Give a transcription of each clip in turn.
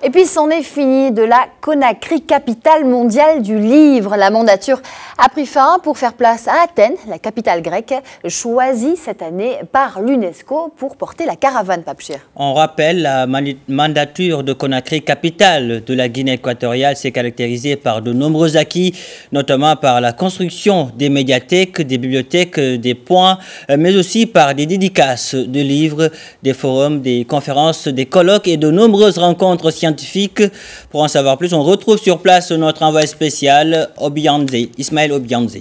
Et puis c'en est fini de la Conakry, capitale mondiale du livre. La mandature a pris fin pour faire place à Athènes, la capitale grecque, choisie cette année par l'UNESCO pour porter la caravane, Pape Chir. On rappelle, la mandature de Conakry, capitale de la Guinée équatoriale, s'est caractérisée par de nombreux acquis, notamment par la construction des médiathèques, des bibliothèques, des points, mais aussi par des dédicaces de livres, des forums, des conférences, des colloques et de nombreuses rencontres scientifiques. Pour en savoir plus, on retrouve sur place notre envoyé spécial, Ismaël Obianze.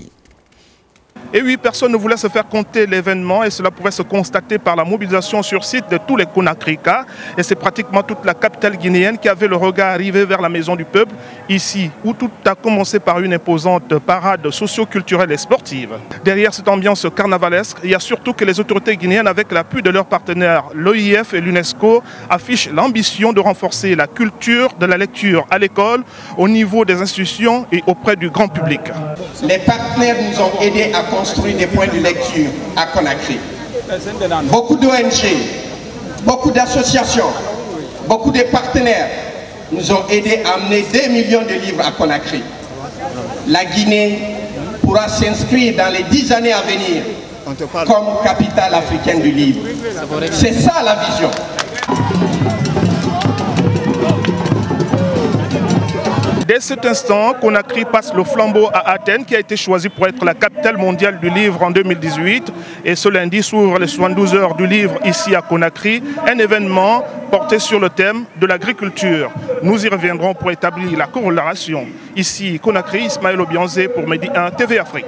Et oui, personne ne voulait se faire compter l'événement et cela pouvait se constater par la mobilisation sur site de tous les Conakrykas. Et c'est pratiquement toute la capitale guinéenne qui avait le regard rivé vers la maison du peuple, ici, où tout a commencé par une imposante parade socio-culturelle et sportive. Derrière cette ambiance carnavalesque, il y a surtout que les autorités guinéennes, avec l'appui de leurs partenaires, l'OIF et l'UNESCO, affichent l'ambition de renforcer la culture de la lecture à l'école, au niveau des institutions et auprès du grand public. Les partenaires nous ont aidés à construire des points de lecture à Conakry. Beaucoup d'ONG, beaucoup d'associations, beaucoup de partenaires nous ont aidés à amener des millions de livres à Conakry. La Guinée pourra s'inscrire dans les 10 années à venir comme capitale africaine du livre. C'est ça la vision. Dès cet instant, Conakry passe le flambeau à Athènes, qui a été choisie pour être la capitale mondiale du livre en 2018. Et ce lundi s'ouvre les 72 heures du livre ici à Conakry, un événement porté sur le thème de l'agriculture. Nous y reviendrons pour établir la corrélation. Ici, Conakry, Ismaël Obianze pour Medi 1 TV Afrique.